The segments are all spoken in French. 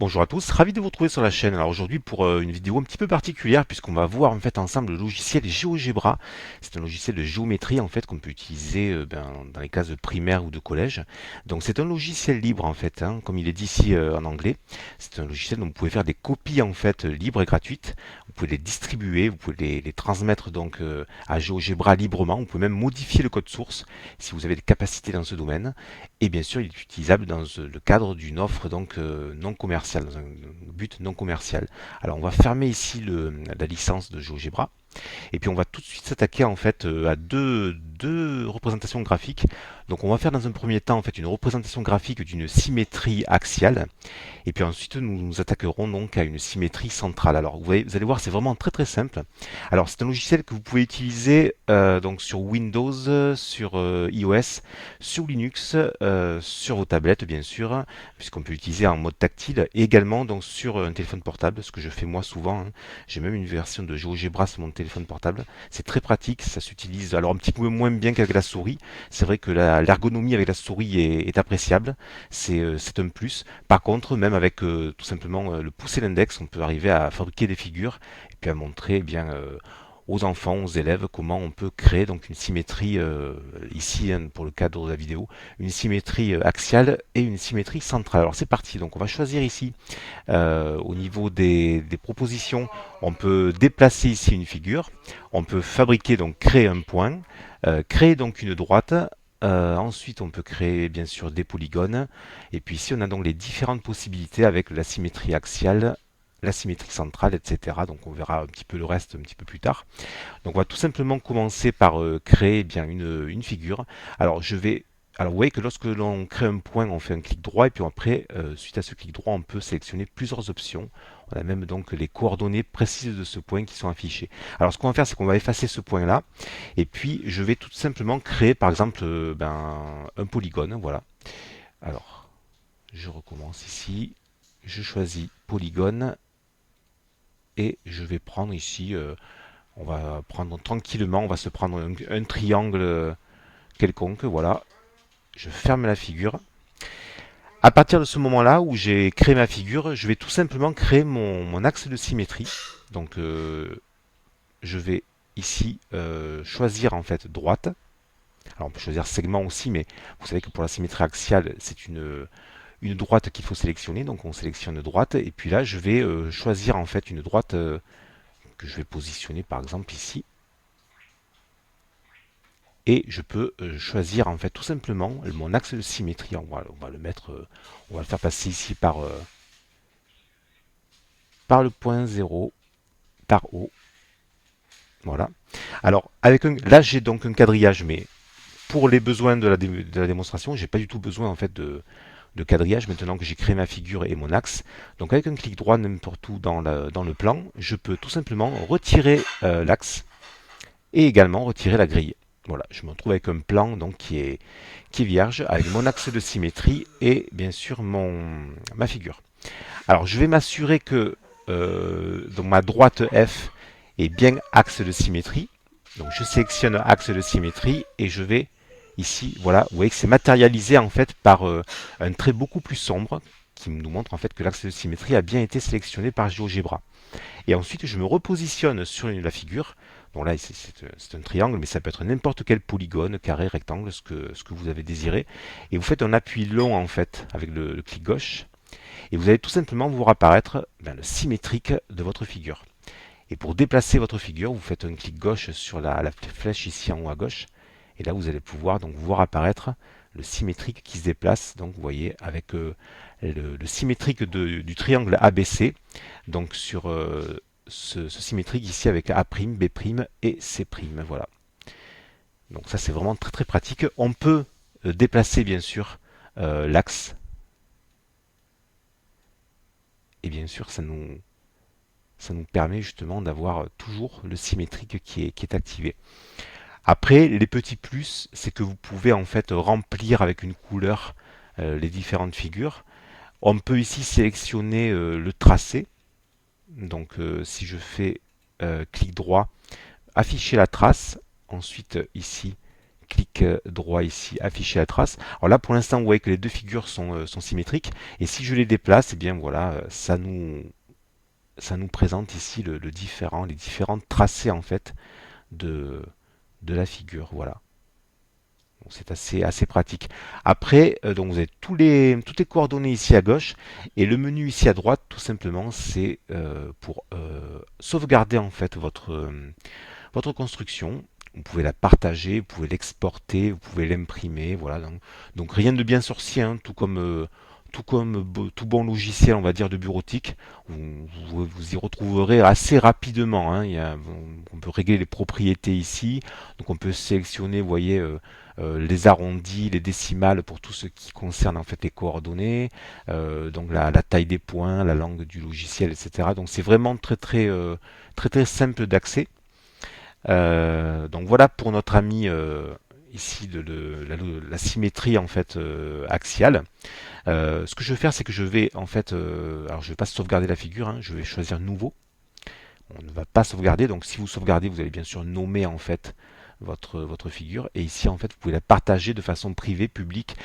Bonjour à tous, ravi de vous retrouver sur la chaîne. Alors aujourd'hui pour une vidéo un petit peu particulière puisqu'on va voir en fait ensemble le logiciel GeoGebra. C'est un logiciel de géométrie en fait qu'on peut utiliser dans les classes de primaire ou de collège. Donc c'est un logiciel libre en fait, hein, comme il est dit ici en anglais. C'est un logiciel dont vous pouvez faire des copies en fait libres et gratuites. Vous pouvez les distribuer, vous pouvez les transmettre donc à GeoGebra librement. Vous pouvez même modifier le code source si vous avez des capacités dans ce domaine. Et bien sûr, il est utilisable dans le cadre d'une offre donc non commerciale, dans un but non commercial. Alors, on va fermer ici la licence de GeoGebra. Et puis on va tout de suite s'attaquer en fait à deux représentations graphiques. Donc on va faire dans un premier temps en fait une représentation graphique d'une symétrie axiale. Et puis ensuite, nous nous attaquerons donc à une symétrie centrale. Alors, vous allez voir, c'est vraiment très très simple. Alors, c'est un logiciel que vous pouvez utiliser donc sur Windows, sur iOS, sur Linux, sur vos tablettes bien sûr, puisqu'on peut l'utiliser en mode tactile, et également donc sur un téléphone portable, ce que je fais moi souvent, hein. J'ai même une version de GeoGebra sur mon téléphone portable. C'est très pratique, ça s'utilise alors un petit peu moins bien qu'avec la souris. C'est vrai que l'ergonomie avec la souris est appréciable, c'est un plus. Par contre, même avec tout simplement le pouce et l'index, on peut arriver à fabriquer des figures et puis à montrer aux enfants, aux élèves, comment on peut créer donc une symétrie, ici hein, pour le cadre de la vidéo, une symétrie axiale et une symétrie centrale. Alors c'est parti, donc on va choisir ici au niveau des propositions, on peut déplacer ici une figure, on peut fabriquer donc créer un point, créer donc une droite. Ensuite, on peut créer bien sûr des polygones. Et puis ici, on a donc les différentes possibilités avec la symétrie axiale, la symétrie centrale, etc. Donc on verra un petit peu le reste un petit peu plus tard. Donc on va tout simplement commencer par créer une figure. Alors je vais alors vous voyez que lorsque l'on crée un point, on fait un clic droit et puis après, suite à ce clic droit, on peut sélectionner plusieurs options. On a même donc les coordonnées précises de ce point qui sont affichées. Alors ce qu'on va faire, c'est qu'on va effacer ce point-là et puis je vais tout simplement créer par exemple un polygone. Voilà. Alors je recommence ici. Je choisis polygone et je vais prendre ici, on va prendre tranquillement, on va se prendre un triangle quelconque. Voilà. Je ferme la figure. À partir de ce moment-là où j'ai créé ma figure, je vais tout simplement créer mon axe de symétrie. Donc je vais ici choisir en fait droite. Alors on peut choisir segment aussi, mais vous savez que pour la symétrie axiale, c'est une droite qu'il faut sélectionner. Donc on sélectionne droite et puis là je vais choisir en fait une droite que je vais positionner par exemple ici. Et je peux choisir en fait tout simplement mon axe de symétrie. On va le mettre, on va le faire passer ici par le point 0, par haut. Voilà. Alors là j'ai donc un quadrillage, mais pour les besoins de la démonstration, j'ai pas du tout besoin en fait de quadrillage maintenant que j'ai créé ma figure et mon axe. Donc avec un clic droit n'importe où dans le plan, je peux tout simplement retirer l'axe et également retirer la grille. Voilà, je me retrouve avec un plan donc qui est vierge avec mon axe de symétrie et bien sûr ma figure. Alors je vais m'assurer que donc ma droite F est bien axe de symétrie. Donc je sélectionne axe de symétrie et je vais ici, voilà, vous voyez que c'est matérialisé en fait par un trait beaucoup plus sombre qui nous montre en fait que l'axe de symétrie a bien été sélectionné par GeoGebra. Et ensuite je me repositionne sur la figure. Donc là c'est un triangle, mais ça peut être n'importe quel polygone, carré, rectangle, ce que vous avez désiré. Et vous faites un appui long en fait avec le clic gauche et vous allez tout simplement voir apparaître le symétrique de votre figure. Et pour déplacer votre figure, vous faites un clic gauche sur la flèche ici en haut à gauche. Et là, vous allez pouvoir donc voir apparaître le symétrique qui se déplace. Donc, vous voyez, avec le symétrique du triangle ABC. Donc, sur ce symétrique ici avec A', B' et C'. Voilà. Donc, ça, c'est vraiment très très pratique. On peut déplacer, bien sûr, l'axe. Et bien sûr, ça nous permet justement d'avoir toujours le symétrique qui est activé. Après, les petits plus, c'est que vous pouvez en fait remplir avec une couleur les différentes figures. On peut ici sélectionner le tracé. Donc si je fais clic droit, afficher la trace, ensuite ici clic droit ici, afficher la trace. Alors là, pour l'instant, vous voyez que les deux figures sont symétriques. Et si je les déplace, et bien voilà, ça nous présente ici les différents tracés en fait de, de la figure. Voilà. Donc, c'est assez pratique. Après, donc vous avez toutes les coordonnées ici à gauche et le menu ici à droite, tout simplement, c'est pour sauvegarder en fait votre construction. Vous pouvez la partager, vous pouvez l'exporter, vous pouvez l'imprimer, voilà. Donc rien de bien sorcier, hein, tout bon logiciel, on va dire, de bureautique. Vous y retrouverez assez rapidement, hein. On peut régler les propriétés ici, donc on peut sélectionner, vous voyez, les arrondis, les décimales pour tout ce qui concerne en fait les coordonnées, donc la taille des points, la langue du logiciel, etc. Donc c'est vraiment très simple d'accès. Donc voilà pour notre ami ici la symétrie en fait axiale. Ce que je vais faire, c'est que je vais en fait, alors je vais pas sauvegarder la figure, hein, je vais choisir nouveau. On ne va pas sauvegarder, donc si vous sauvegardez, vous allez bien sûr nommer en fait votre figure. Et ici, en fait, vous pouvez la partager de façon privée, publique,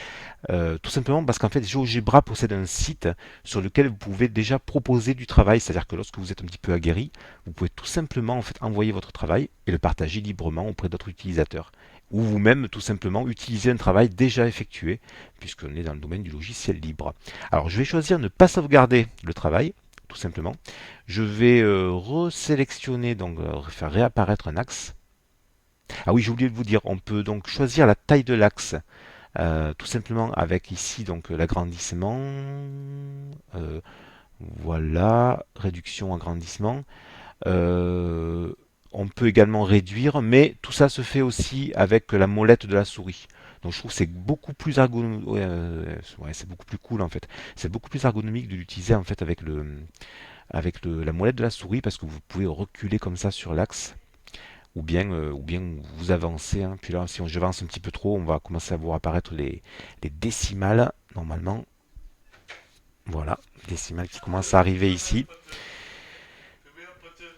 tout simplement parce qu'en fait, GeoGebra possède un site sur lequel vous pouvez déjà proposer du travail. C'est-à-dire que lorsque vous êtes un petit peu aguerri, vous pouvez tout simplement en fait envoyer votre travail et le partager librement auprès d'autres utilisateurs. Ou vous-même tout simplement utiliser un travail déjà effectué, puisqu'on est dans le domaine du logiciel libre. Alors je vais choisir ne pas sauvegarder le travail, tout simplement. Je vais resélectionner, donc faire réapparaître un axe. Ah oui, j'ai oublié de vous dire, on peut donc choisir la taille de l'axe, tout simplement avec ici donc l'agrandissement. Euh, voilà, réduction, agrandissement. Euh, on peut également réduire, mais tout ça se fait aussi avec la molette de la souris. Donc je trouve que c'est beaucoup plus ergonomique, ouais, c'est beaucoup plus cool en fait. C'est beaucoup plus ergonomique de l'utiliser en fait la molette de la souris parce que vous pouvez reculer comme ça sur l'axe ou bien vous avancez, hein. Puis là, si j'avance un petit peu trop, on va commencer à voir apparaître les décimales, normalement. Voilà, décimales qui commencent à arriver ici.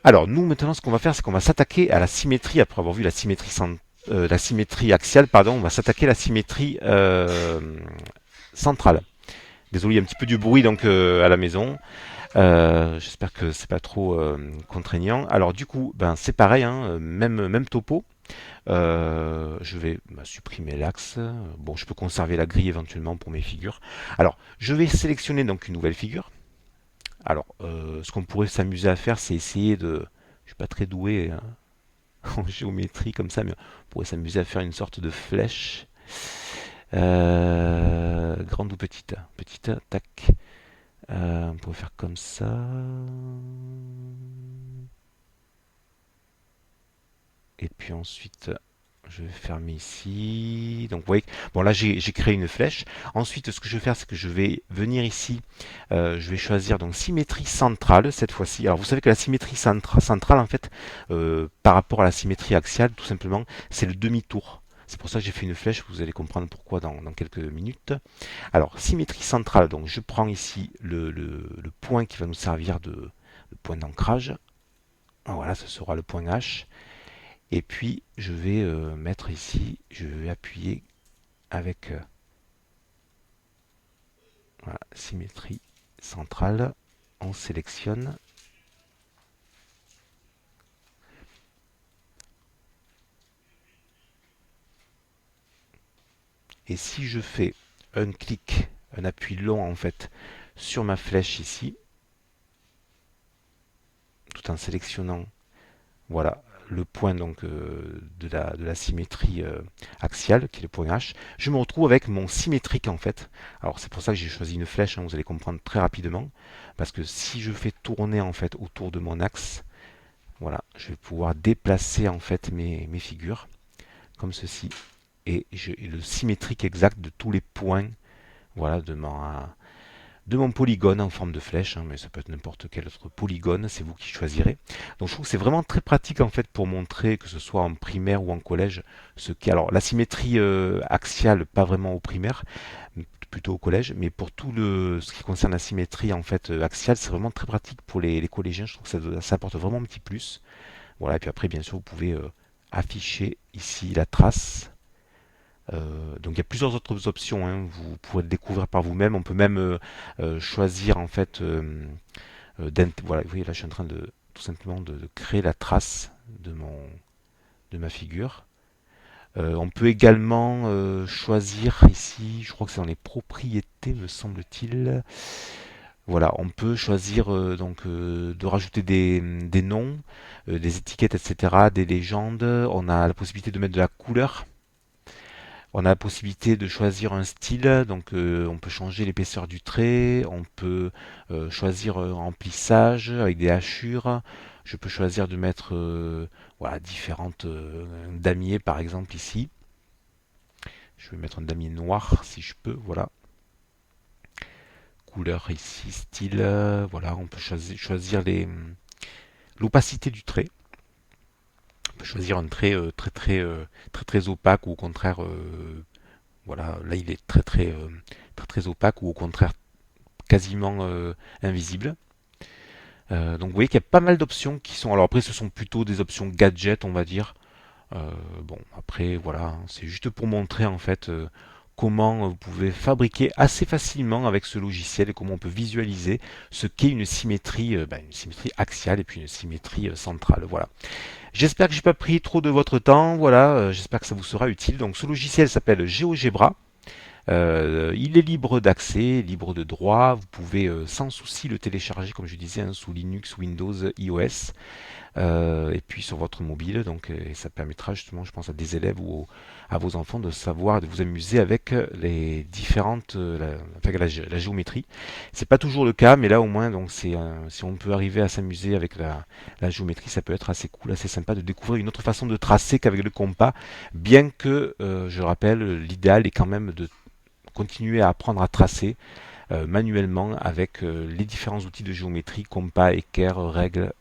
Alors, nous, maintenant, ce qu'on va faire, c'est qu'on va s'attaquer à la symétrie, après avoir vu la symétrie axiale, pardon, on va s'attaquer à la symétrie centrale. Désolé, il y a un petit peu du bruit donc à la maison. J'espère que c'est pas trop contraignant. Alors du coup, ben c'est pareil, hein, même topo. Je vais supprimer l'axe. Bon, je peux conserver la grille éventuellement pour mes figures. Alors, je vais sélectionner donc une nouvelle figure. Alors, ce qu'on pourrait s'amuser à faire, c'est essayer de. Je suis pas très doué hein, en géométrie comme ça, mais on pourrait s'amuser à faire une sorte de flèche. Grande ou petite? Petite, tac. On pourrait faire comme ça. Et puis ensuite, je vais fermer ici. Donc vous voyez, bon là j'ai créé une flèche. Ensuite, ce que je vais faire, c'est que je vais venir ici. Je vais choisir donc symétrie centrale cette fois-ci. Alors vous savez que la symétrie centrale, en fait, par rapport à la symétrie axiale, tout simplement, c'est le demi-tour. C'est pour ça que j'ai fait une flèche. Vous allez comprendre pourquoi dans quelques minutes. Alors, symétrie centrale. Donc je prends ici le point qui va nous servir de point d'ancrage. Voilà, ce sera le point H. Et puis, je vais mettre ici, je vais appuyer avec voilà, symétrie centrale. On sélectionne. Et si je fais un clic, un appui long en fait, sur ma flèche ici, tout en sélectionnant, voilà, le point donc de la symétrie axiale, qui est le point H, je me retrouve avec mon symétrique en fait. Alors c'est pour ça que j'ai choisi une flèche, hein, vous allez comprendre très rapidement, parce que si je fais tourner en fait autour de mon axe, voilà, je vais pouvoir déplacer en fait mes figures, comme ceci, et j'ai le symétrique exact de tous les points, voilà, de mon polygone en forme de flèche, hein, mais ça peut être n'importe quel autre polygone, c'est vous qui choisirez. Donc je trouve que c'est vraiment très pratique en fait pour montrer que ce soit en primaire ou en collège ce qui. Alors la symétrie axiale, pas vraiment au primaire, plutôt au collège, mais pour ce qui concerne la symétrie en fait axiale, c'est vraiment très pratique pour les collégiens. Je trouve que ça apporte vraiment un petit plus. Voilà, et puis après bien sûr vous pouvez afficher ici la trace. Donc il y a plusieurs autres options, hein. Vous pourrez le découvrir par vous-même. On peut même choisir en fait, voilà, vous voyez là, je suis en train de tout simplement de créer la trace de ma figure. On peut également choisir ici, je crois que c'est dans les propriétés, me semble-t-il. Voilà, on peut choisir de rajouter des noms, des étiquettes, etc., des légendes. On a la possibilité de mettre de la couleur. On a la possibilité de choisir un style, donc on peut changer l'épaisseur du trait, on peut choisir un remplissage avec des hachures. Je peux choisir de mettre voilà, différentes damiers par exemple ici. Je vais mettre un damier noir si je peux, voilà. Couleur ici, style, voilà, on peut choisir l'opacité du trait. On peut choisir un trait très opaque ou au contraire, voilà, là il est très opaque ou au contraire quasiment invisible. Donc vous voyez qu'il y a pas mal d'options qui sont. Alors après, ce sont plutôt des options gadget, on va dire. Bon, après, voilà, hein, c'est juste pour montrer en fait comment vous pouvez fabriquer assez facilement avec ce logiciel et comment on peut visualiser ce qu'est une symétrie axiale et puis une symétrie centrale. Voilà. J'espère que j'ai pas pris trop de votre temps. Voilà, j'espère que ça vous sera utile. Donc ce logiciel s'appelle GeoGebra. Il est libre d'accès, libre de droit. Vous pouvez sans souci le télécharger, comme je disais, hein, sous Linux, Windows, iOS, et puis sur votre mobile. Donc, et ça permettra justement, je pense, à des élèves ou à vos enfants de savoir, de vous amuser avec les différentes, enfin, la géométrie. C'est pas toujours le cas, mais là au moins, donc si on peut arriver à s'amuser avec la géométrie, ça peut être assez cool, assez sympa de découvrir une autre façon de tracer qu'avec le compas. Bien que, je rappelle, l'idéal est quand même de continuer à apprendre à tracer manuellement avec les différents outils de géométrie, compas, équerre, règles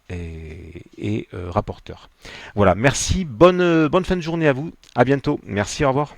et rapporteur. Voilà, merci, bonne fin de journée à vous, à bientôt, merci, au revoir.